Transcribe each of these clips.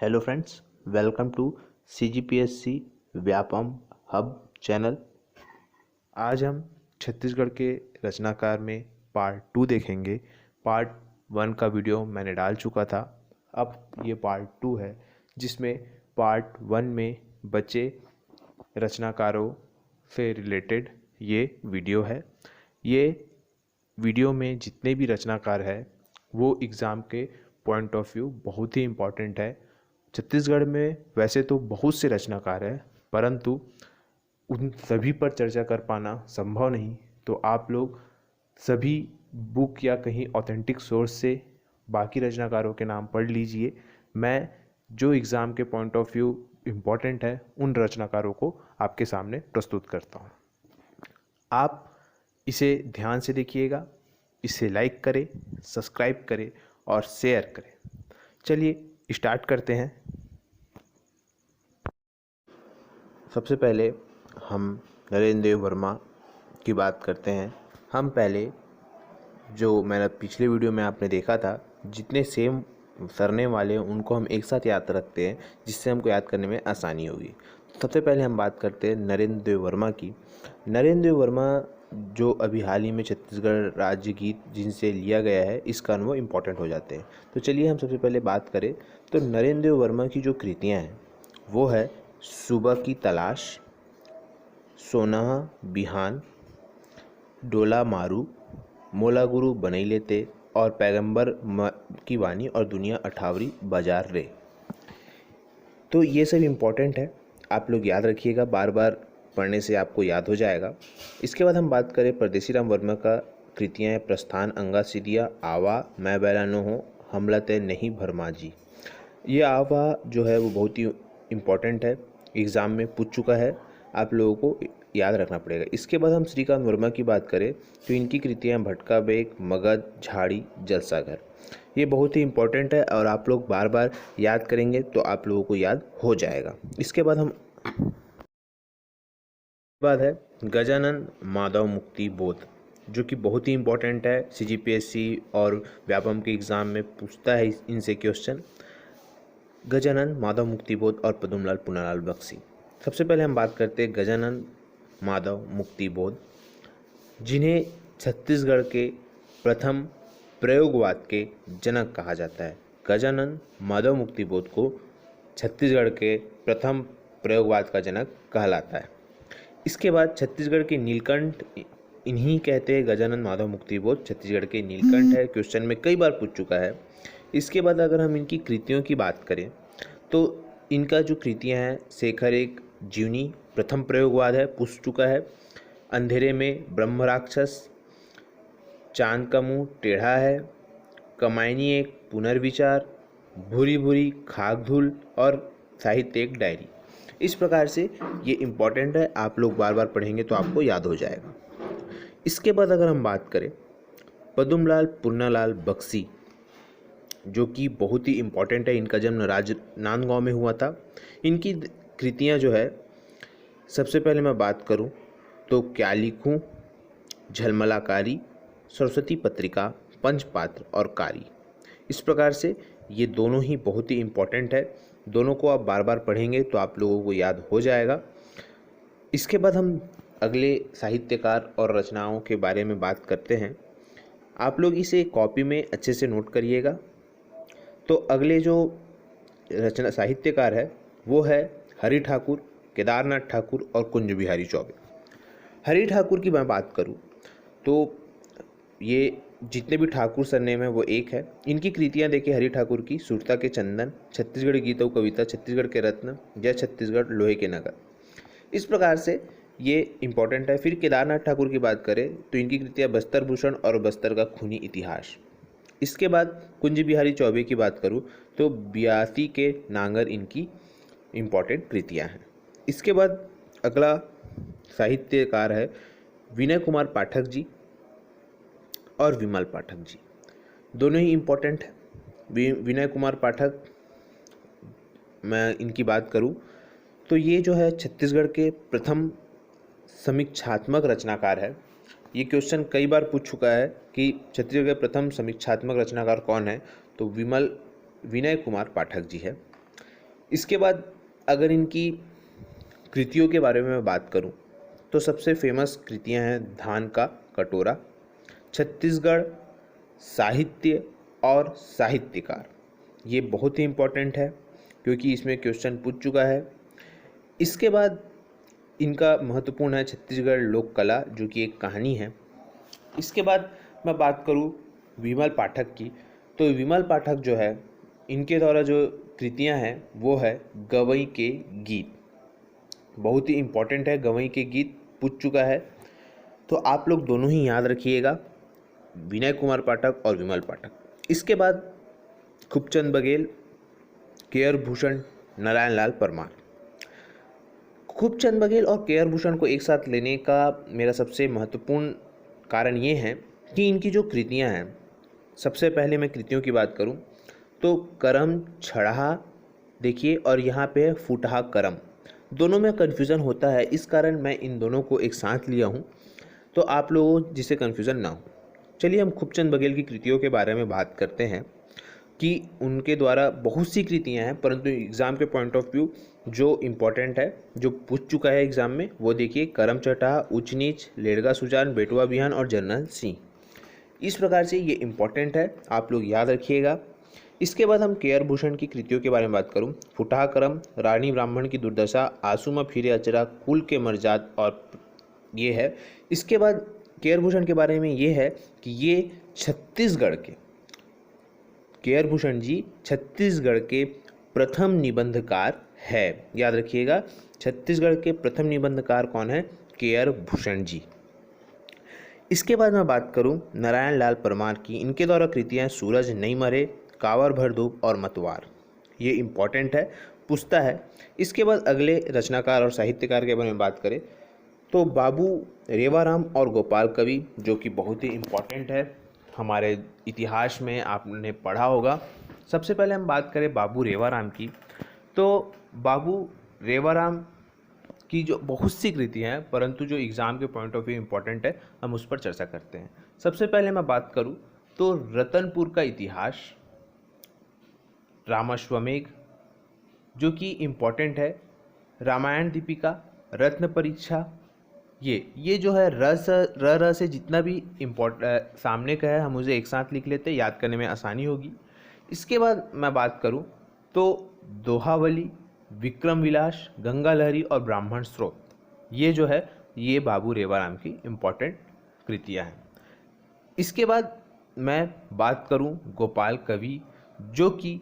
Hello friends, welcome to CGPSC Vyapam hub channel. आज हम छत्तीसगढ़ के रचनाकार में पार्ट 2 देखेंगे। पार्ट 1 का वीडियो मैंने डाल चुका था, अब ये पार्ट 2 है जिसमें पार्ट 1 में बचे रचनाकारों से रिलेटेड ये वीडियो है। ये वीडियो में जितने भी रचनाकार हैं वो एग्ज़ाम के पॉइंट ऑफ व्यू बहुत ही इम्पॉर्टेंट है। छत्तीसगढ़ में वैसे तो बहुत से रचनाकार हैं, परंतु उन सभी पर चर्चा कर पाना संभव नहीं, तो आप लोग सभी बुक या कहीं ऑथेंटिक सोर्स से बाकी रचनाकारों के नाम पढ़ लीजिए। मैं जो एग्ज़ाम के पॉइंट ऑफ व्यू इम्पॉर्टेंट है उन रचनाकारों को आपके सामने प्रस्तुत करता हूँ। आप इसे ध्यान से देखिएगा, इसे लाइक करें, सब्सक्राइब करें और शेयर करें। चलिए स्टार्ट करते हैं। सबसे पहले हम नरेंद्र देव वर्मा की बात करते हैं। हम पहले जो मैंने पिछले वीडियो में आपने देखा था, जितने सेम सरनेम वाले हैं उनको हम एक साथ याद रखते हैं जिससे हमको याद करने में आसानी होगी। सबसे पहले हम बात करते हैं नरेंद्र देव वर्मा की। नरेंद्र देव वर्मा जो अभी हाल ही में छत्तीसगढ़ राज्य गीत जिनसे लिया गया है, इस कारण वो इम्पोर्टेंट हो जाते हैं। तो चलिए हम सबसे पहले बात करें तो नरेंद्र देव वर्मा की जो कृतियाँ हैं वो है सुबह की तलाश, सोना बिहान, डोला मारू, मोला गुरु बनई लेते और पैगंबर की वाणी और दुनिया अठावरी बाजार रे। तो ये सब इम्पोर्टेंट है, आप लोग याद रखिएगा, बार बार पढ़ने से आपको याद हो जाएगा। इसके बाद हम बात करें परदेसी राम वर्मा का कृतियाँ हैं प्रस्थान, अंगा सिदिया, आवा, मैं बैला नो हो, हमला तय नहीं भरमा जी। ये आवा जो है वो बहुत ही इम्पोर्टेंट है, एग्ज़ाम में पूछ चुका है, आप लोगों को याद रखना पड़ेगा। इसके बाद हम श्रीकांत वर्मा की बात करें तो इनकी कृतियाँ भटका बेग, मगध, झाड़ी, जलसाघर, ये बहुत ही इम्पोर्टेंट है और आप लोग बार बार याद करेंगे तो आप लोगों को याद हो जाएगा। इसके बाद है गजानन माधव मुक्ति बोध, जो कि बहुत ही इम्पोर्टेंट है, CGPSC और व्यापम के एग्ज़ाम में पूछता है इनसे क्वेश्चन। गजानन माधव मुक्तिबोध और पद्मलाल पुन्नालाल बख्शी। सबसे पहले हम बात करते हैं गजानन माधव मुक्तिबोध, जिन्हें छत्तीसगढ़ के प्रथम प्रयोगवाद के जनक कहा जाता है। गजानन माधव मुक्तिबोध को छत्तीसगढ़ के प्रथम प्रयोगवाद का जनक कहलाता है। इसके बाद छत्तीसगढ़ के नीलकंठ, इन्हीं कहते हैं गजानन माधव मुक्तिबोध छत्तीसगढ़ के नीलकंठ है, क्वेश्चन में कई बार पूछ चुका है। इसके बाद अगर हम इनकी कृतियों की बात करें तो इनका जो कृतियाँ हैं, शेखर एक जीवनी प्रथम प्रयोगवाद है, पूछ चुका है। अंधेरे में ब्रह्म राक्षस, चांद का मुंह टेढ़ा है, कमायनी एक पुनर्विचार, भूरी भूरी खाक धूल और साहित्य एक डायरी। इस प्रकार से ये इम्पॉर्टेंट है, आप लोग बार बार पढ़ेंगे तो आपको याद हो जाएगा। इसके बाद अगर हम बात करें पद्मलाल पुन्नालाल बख्शी, जो कि बहुत ही इम्पॉर्टेंट है, इनका जन्म राजनांदगांव में हुआ था। इनकी कृतियाँ जो है, सबसे पहले मैं बात करूं तो क्या लिखूं, झलमलाकारी, सरस्वती पत्रिका, पंचपात्र और कारी। इस प्रकार से ये दोनों ही बहुत ही इम्पॉर्टेंट है, दोनों को आप बार बार पढ़ेंगे तो आप लोगों को याद हो जाएगा। इसके बाद हम अगले साहित्यकार और रचनाओं के बारे में बात करते हैं। आप लोग इसे कॉपी में अच्छे से नोट करिएगा। तो अगले जो रचना साहित्यकार है वो है हरि ठाकुर, केदारनाथ ठाकुर और कुंज बिहारी चौबे। हरि ठाकुर की मैं बात करूं तो ये जितने भी ठाकुर सरनेम है वो एक है। इनकी कृतियां देखिए, हरि ठाकुर की सुरता के चंदन, छत्तीसगढ़ गीत और कविता, छत्तीसगढ़ के रत्न, जय छत्तीसगढ़, लोहे के नगर। इस प्रकार से ये इम्पोर्टेंट है। फिर केदारनाथ ठाकुर की बात करें तो इनकी कृतियाँ बस्तर भूषण और बस्तर का खूनी इतिहास। इसके बाद कुंज बिहारी चौबे की बात करूं तो बियासी के नांगर इनकी इम्पॉर्टेंट कृतियां हैं। इसके बाद अगला साहित्यकार है विनय कुमार पाठक जी और विमल पाठक जी, दोनों ही इम्पॉर्टेंट है। विनय कुमार पाठक, मैं इनकी बात करूं तो ये जो है छत्तीसगढ़ के प्रथम समीक्षात्मक रचनाकार है। ये क्वेश्चन कई बार पूछ चुका है कि छत्तीसगढ़ के प्रथम समीक्षात्मक रचनाकार कौन है, तो विनय कुमार पाठक जी है। इसके बाद अगर इनकी कृतियों के बारे में मैं बात करूं तो सबसे फेमस कृतियां हैं धान का कटोरा, छत्तीसगढ़ साहित्य और साहित्यकार। ये बहुत ही इम्पोर्टेंट है क्योंकि इसमें क्वेश्चन पूछ चुका है। इसके बाद इनका महत्वपूर्ण है छत्तीसगढ़ लोक कला, जो कि एक कहानी है। इसके बाद मैं बात करूं विमल पाठक की, तो विमल पाठक जो है इनके द्वारा जो कृतियां हैं वो है गवई के गीत। बहुत ही इम्पोर्टेंट है, गवई के गीत पूछ चुका है, तो आप लोग दोनों ही याद रखिएगा, विनय कुमार पाठक और विमल पाठक। इसके बाद खूबचंद बघेल, के.आर. भूषण, नारायण लाल परमार। खूबचंद बघेल और के.आर. भूषण को एक साथ लेने का मेरा सबसे महत्वपूर्ण कारण ये है कि इनकी जो कृतियां हैं, सबसे पहले मैं कृतियों की बात करूं तो करम छड़ा देखिए, और यहाँ पे है फुटहा करम। दोनों में कन्फ्यूज़न होता है, इस कारण मैं इन दोनों को एक साथ लिया हूँ, तो आप लोगों जिसे कन्फ्यूज़न ना हो। चलिए हम खूबचंद बघेल की कृतियों के बारे में बात करते हैं कि उनके द्वारा बहुत सी कृतियां हैं, परंतु एग्ज़ाम के पॉइंट ऑफ व्यू जो इम्पोर्टेंट है, जो पूछ चुका है एग्ज़ाम में, वो देखिए करम चटा, ऊंच नीच, लेड़गा सुजान, बेटुआ बिहान और जनरल सिंह। इस प्रकार से ये इम्पोर्टेंट है, आप लोग याद रखिएगा। इसके बाद हम के.आर. भूषण की कृतियों के बारे में बात करूं, फुटहा करम, रानी ब्राह्मण की दुर्दशा, आंसू में फिरे अचरा, कुल के मर्जाद, और ये है। इसके बाद के.आर. भूषण के बारे में ये है कि ये छत्तीसगढ़ के के.आर. भूषण जी छत्तीसगढ़ के प्रथम निबंधकार है। याद रखिएगा, छत्तीसगढ़ के प्रथम निबंधकार कौन है? के.आर. भूषण जी। इसके बाद मैं बात करूं नारायण लाल परमार की, इनके द्वारा कृतियां सूरज नहीं मरे, कांवर भर धूप और मतवार। ये इम्पॉर्टेंट है, पूछता है। इसके बाद अगले रचनाकार और साहित्यकार के बारे में बात करें तो बाबू रेवाराम और गोपाल कवि, जो कि बहुत ही इम्पॉर्टेंट है, हमारे इतिहास में आपने पढ़ा होगा। सबसे पहले हम बात करें बाबू रेवाराम की, तो बाबू रेवाराम की जो बहुत सी कृतियाँ हैं, परंतु जो एग्ज़ाम के पॉइंट ऑफ व्यू इम्पॉर्टेंट है, हम उस पर चर्चा करते हैं। सबसे पहले मैं बात करूं तो रतनपुर का इतिहास, रामाश्वमेघ जो कि इम्पॉर्टेंट है, रामायण दीपिका, रत्न परीक्षा, ये जो है र से जितना भी सामने का है हम उसे एक साथ लिख लेते हैं, याद करने में आसानी होगी। इसके बाद मैं बात करूं तो दोहावली, विक्रम विलास, गंगा लहरी और ब्राह्मण स्रोत, ये जो है ये बाबू रेवाराम की इम्पॉर्टेंट कृतियाँ हैं। इसके बाद मैं बात करूं गोपाल कवि, जो कि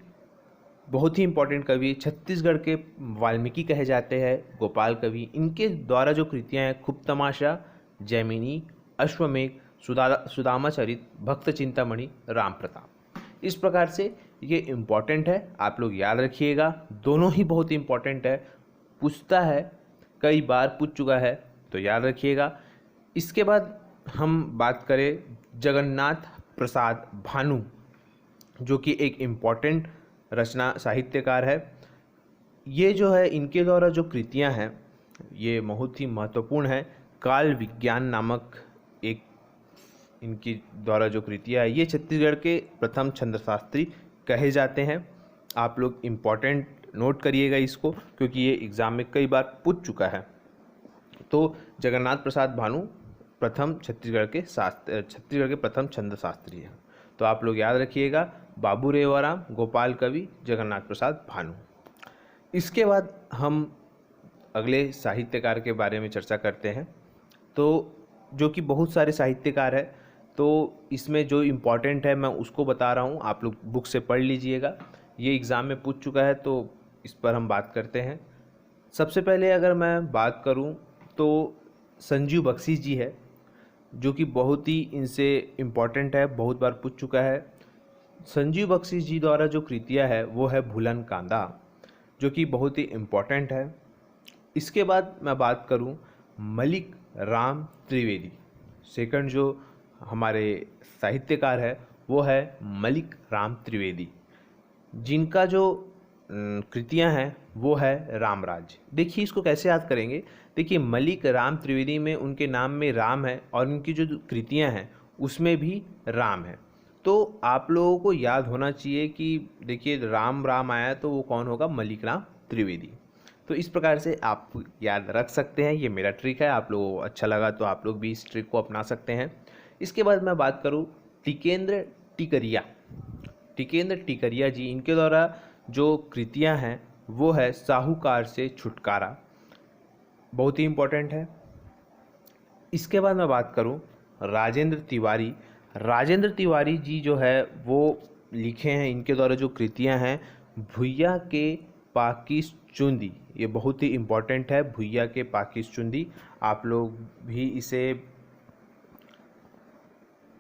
बहुत ही इम्पोर्टेंट कवि, छत्तीसगढ़ के वाल्मीकि कहे जाते हैं गोपाल कवि। इनके द्वारा जो कृतियाँ हैं खूब तमाशा, जैमिनी, अश्वमेघ, सुदामा चरित, भक्त चिंतामणि, राम प्रताप। इस प्रकार से ये इम्पॉर्टेंट है, आप लोग याद रखिएगा, दोनों ही बहुत इम्पॉर्टेंट है, पूछता है, कई बार पूछ चुका है, तो याद रखिएगा। इसके बाद हम बात करें जगन्नाथ प्रसाद भानु, जो कि एक इम्पॉर्टेंट रचना साहित्यकार है। ये जो है इनके द्वारा जो कृतियां हैं ये बहुत ही महत्वपूर्ण है। काल विज्ञान नामक एक इनकी द्वारा जो कृतियां है, ये छत्तीसगढ़ के प्रथम छंदशास्त्री कहे जाते हैं। आप लोग इम्पॉर्टेंट नोट करिएगा इसको, क्योंकि ये एग्ज़ाम में कई बार पूछ चुका है। तो जगन्नाथ प्रसाद भानु प्रथम छत्तीसगढ़ के प्रथम छंदशास्त्री हैं, तो आप लोग याद रखिएगा, बाबू रेवाराम, गोपाल कवि, जगन्नाथ प्रसाद भानु। इसके बाद हम अगले साहित्यकार के बारे में चर्चा करते हैं, तो जो कि बहुत सारे साहित्यकार हैं, तो इसमें जो इम्पोर्टेंट है मैं उसको बता रहा हूँ, आप लोग बुक से पढ़ लीजिएगा, ये एग्ज़ाम में पूछ चुका है, तो इस पर हम बात करते हैं। सबसे पहले अगर मैं बात करूँ तो संजीव बख्शी जी है, जो कि बहुत ही इनसे इम्पॉर्टेंट है, बहुत बार पूछ चुका है। संजीव बख्शी जी द्वारा जो कृतियाँ है वो है भूलन कांदा, जो कि बहुत ही इम्पॉर्टेंट है। इसके बाद मैं बात करूं मलिक राम त्रिवेदी, सेकंड जो हमारे साहित्यकार है वो है मलिक राम त्रिवेदी, जिनका जो कृतियां हैं वो है रामराज। देखिए इसको कैसे याद करेंगे, देखिए मलिक राम त्रिवेदी में उनके नाम में राम है और उनकी जो कृतियां हैं उसमें भी राम है, तो आप लोगों को याद होना चाहिए कि देखिए राम राम आया तो वो कौन होगा, मलिक राम त्रिवेदी। तो इस प्रकार से आप याद रख सकते हैं, ये मेरा ट्रिक है। आप लोगों को अच्छा लगा तो आप लोग भी इस ट्रिक को अपना सकते हैं। इसके बाद मैं बात करूँ टिकेंद्र टिकरिया। टिकेंद्र टिकरिया जी, इनके द्वारा जो कृतियाँ हैं वो है साहूकार से छुटकारा, बहुत ही इम्पोर्टेंट है। इसके बाद मैं बात करूं राजेंद्र तिवारी। राजेंद्र तिवारी जी जो है वो लिखे हैं, इनके द्वारा जो कृतियां हैं भुइया के पाकिस चुंदी, ये बहुत ही इम्पोर्टेंट है। भुइया के पाकिस चुंदी, आप लोग भी इसे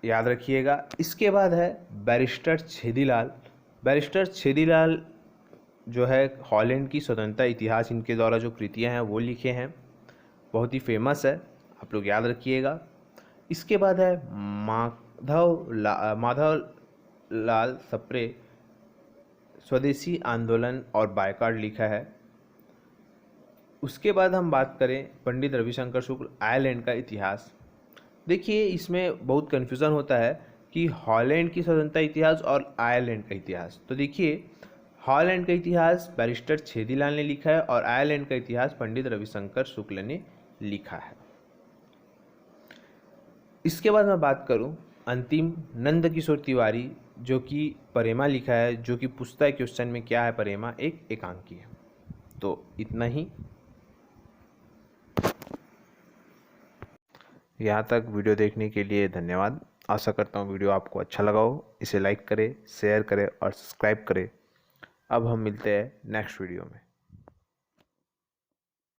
याद रखिएगा। इसके बाद है बैरिस्टर छेदीलाल। बैरिस्टर छेदीलाल जो है हॉलैंड की स्वतंत्रता इतिहास, इनके द्वारा जो कृतियां हैं वो लिखे हैं, बहुत ही फेमस है, आप लोग याद रखिएगा। इसके बाद है माधव लाल सप्रे, स्वदेशी आंदोलन और बायकॉट लिखा है। उसके बाद हम बात करें पंडित रविशंकर शुक्ल, आयरलैंड का इतिहास। देखिए इसमें बहुत कन्फ्यूज़न होता है कि हॉलैंड की स्वतंत्रता इतिहास और आयरलैंड का इतिहास। तो देखिए हॉलैंड का इतिहास बैरिस्टर छेदीलाल ने लिखा है और आयरलैंड का इतिहास पंडित रविशंकर शुक्ल ने लिखा है। इसके बाद मैं बात करूं अंतिम नंद किशोर तिवारी, जो कि परेमा लिखा है, जो कि पूछता है क्वेश्चन में क्या है परेमा, एक एकांकी है। तो इतना ही। यहाँ तक वीडियो देखने के लिए धन्यवाद। आशा करता हूँ वीडियो आपको अच्छा लगा हो। इसे लाइक करें, शेयर करें और सब्सक्राइब करें। अब हम मिलते हैं नेक्स्ट वीडियो में।